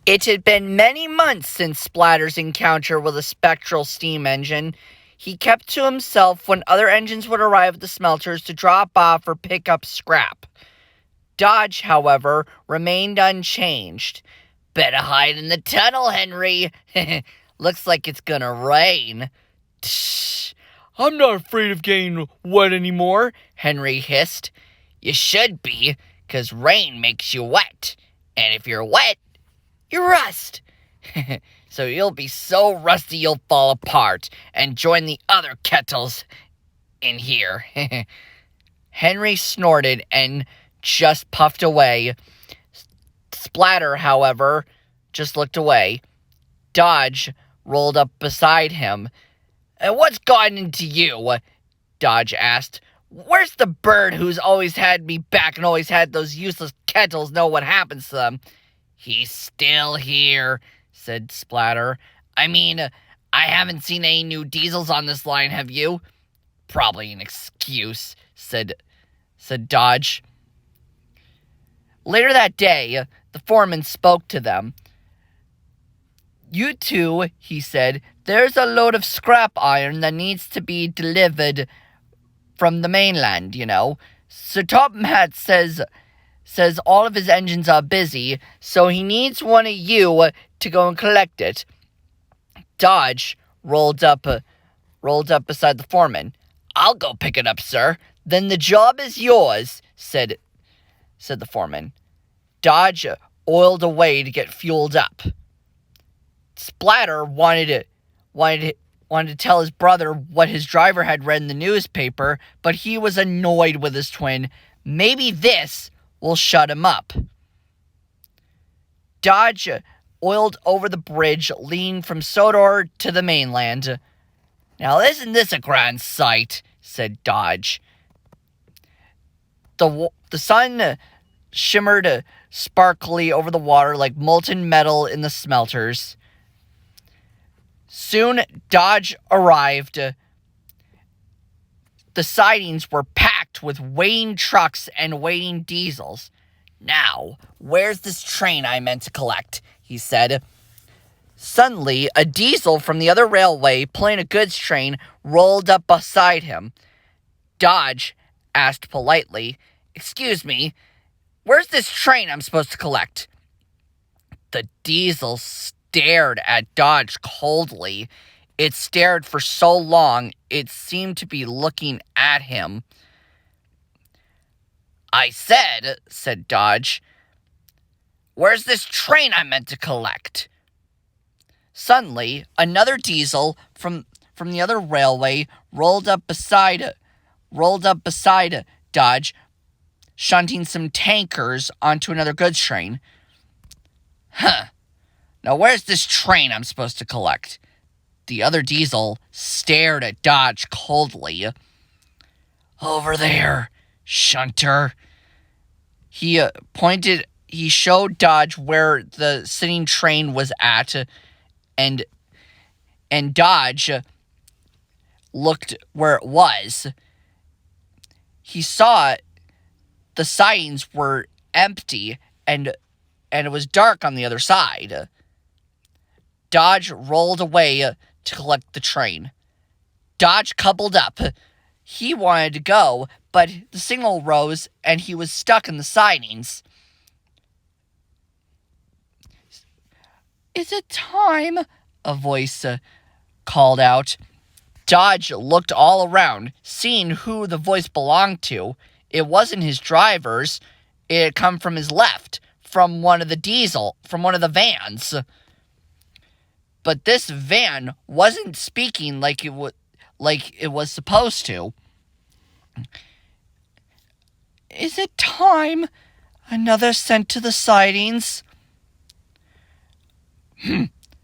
It had been many months since Splatter's encounter with a spectral steam engine. He kept to himself when other engines would arrive at the smelters to drop off or pick up scrap. Dodge, however, remained unchanged. "Better hide in the tunnel, Henry. Looks like it's gonna rain." "Tsh, I'm not afraid of getting wet anymore," Henry hissed. "You should be, 'cause rain makes you wet. And if you're wet, you rust. So you'll be so rusty you'll fall apart and join the other kettles in here." Henry snorted and just puffed away. Splatter, however, just looked away. Dodge rolled up beside him. "What's gotten into you?" Dodge asked. "Where's the bird who's always had me back and always had those useless kettles know what happens to them?" "He's still here," said Splatter. "I mean, I haven't seen any new diesels on this line, have you?" "Probably an excuse," said Dodge. Later that day, the foreman spoke to them. "You two," he said, "there's a load of scrap iron that needs to be delivered from the mainland, you know. Sir Topham Hatt says all of his engines are busy, so he needs one of you to go and collect it." Dodge rolled up beside the foreman. "I'll go pick it up, sir." "Then the job is yours," said the foreman. Dodge oiled away to get fueled up. Splatter wanted to tell his brother what his driver had read in the newspaper, but he was annoyed with his twin. Maybe this will shut him up. Dodge oiled over the bridge leading from Sodor to the mainland. "Now isn't this a grand sight?" said Dodge. The sun shimmered sparkly over the water like molten metal in the smelters. Soon Dodge arrived. The sidings were packed with waiting trucks and waiting diesels. "Now, where's this train I meant to collect?" he said. Suddenly, a diesel from the other railway pulling a goods train rolled up beside him. Dodge asked politely, "Excuse me, where's this train I'm supposed to collect?" The diesel stared at Dodge coldly. It stared for so long, it seemed to be looking at him. "I said Dodge, where's this train I meant to collect?" Suddenly, another diesel from the other railway rolled up beside Dodge, shunting some tankers onto another goods train. Now where's this train I'm supposed to collect?" The other diesel stared at Dodge coldly. "Over there, shunter." He showed Dodge where the sitting train was at, and Dodge looked where it was. He saw the sidings were empty, and it was dark on the other side. Dodge rolled away to collect the train. Dodge coupled up. He wanted to go, but the signal rose, and he was stuck in the sidings. "Is it time?" a voice called out. Dodge looked all around, seeing who the voice belonged to. It wasn't his driver's. It had come from his left, from one of the vans. But this van wasn't speaking like it was supposed to. "Is it time? Another sent to the sidings?"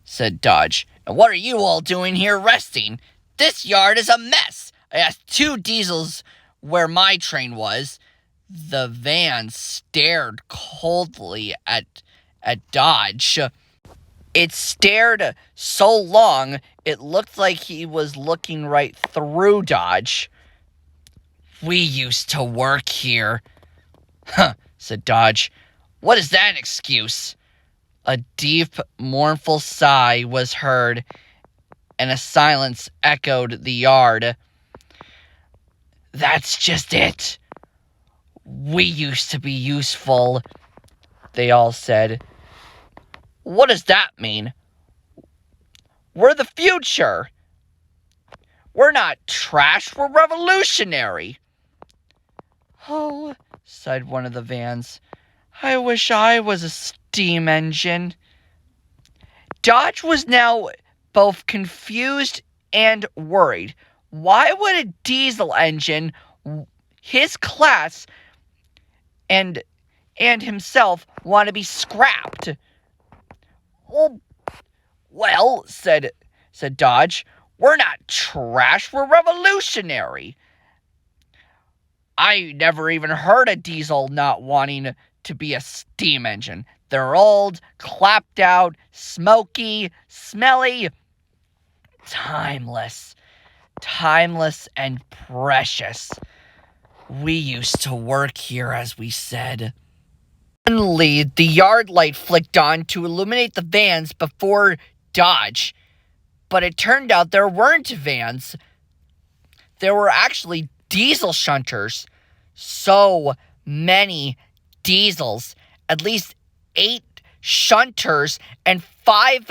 Said Dodge. "And what are you all doing here resting? This yard is a mess. I asked 2 diesels where my train was." The van stared coldly at Dodge. It stared so long, it looked like he was looking right through Dodge. "We used to work here." "Huh," said Dodge. "What is that an excuse?" A deep, mournful sigh was heard, and a silence echoed the yard. "That's just it. We used to be useful," they all said. "What does that mean?" "We're the future. We're not trash, we're revolutionary." "Oh," sighed one of the vans, "I wish I was a steam engine." Dodge was now both confused and worried. Why would a diesel engine, his class, and himself want to be scrapped? Well, said Dodge, "we're not trash, we're revolutionary." "I never even heard a diesel not wanting to be a steam engine. They're old, clapped out, smoky, smelly, timeless and precious. We used to work here, as we said." Suddenly, the yard light flicked on to illuminate the vans before Dodge. But it turned out there weren't vans. There were actually diesel shunters. So many diesels. At least 8 shunters and 5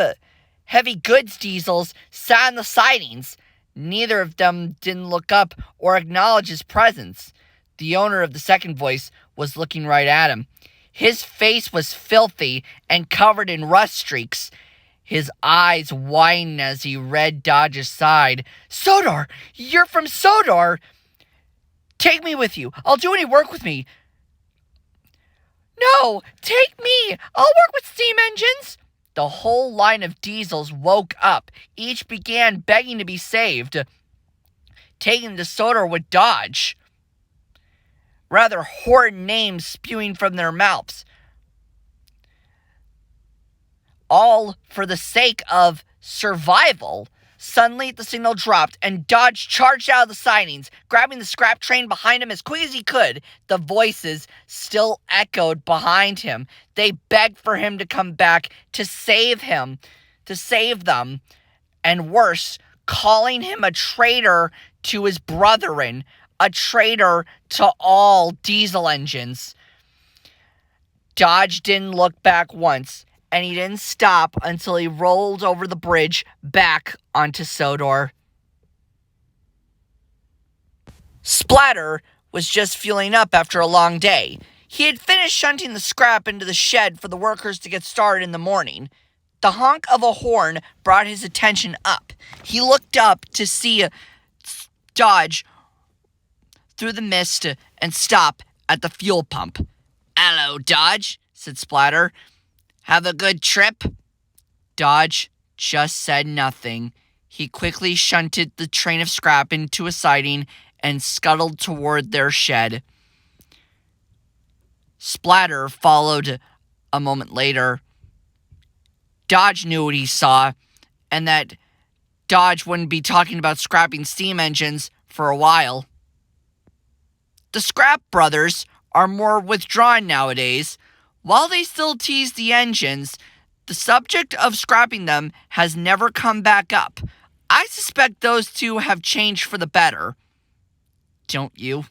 heavy goods diesels sat on the sidings. Neither of them didn't look up or acknowledge his presence. The owner of the second voice was looking right at him. His face was filthy and covered in rust streaks. His eyes widened as he read Dodge's side. "Sodor! You're from Sodor! Take me with you. I'll do any work with me." "No, take me. I'll work with steam engines." The whole line of diesels woke up. Each began begging to be saved. Taking to Sodor with Dodge. Rather horrid names spewing from their mouths. All for the sake of survival. Suddenly, the signal dropped, and Dodge charged out of the sidings, grabbing the scrap train behind him as quick as he could. The voices still echoed behind him. They begged for him to come back to save them, and worse, calling him a traitor to his brethren, a traitor to all diesel engines. Dodge didn't look back once, and he didn't stop until he rolled over the bridge back onto Sodor. Splatter was just fueling up after a long day. He had finished shunting the scrap into the shed for the workers to get started in the morning. The honk of a horn brought his attention up. He looked up to see Dodge through the mist and stop at the fuel pump. "Hello, Dodge," said Splatter. "Have a good trip?" Dodge just said nothing. He quickly shunted the train of scrap into a siding and scuttled toward their shed. Splatter followed a moment later. Dodge knew what he saw, and that Dodge wouldn't be talking about scrapping steam engines for a while. The Scrap Brothers are more withdrawn nowadays. While they still tease the engines, the subject of scrapping them has never come back up. I suspect those two have changed for the better. Don't you?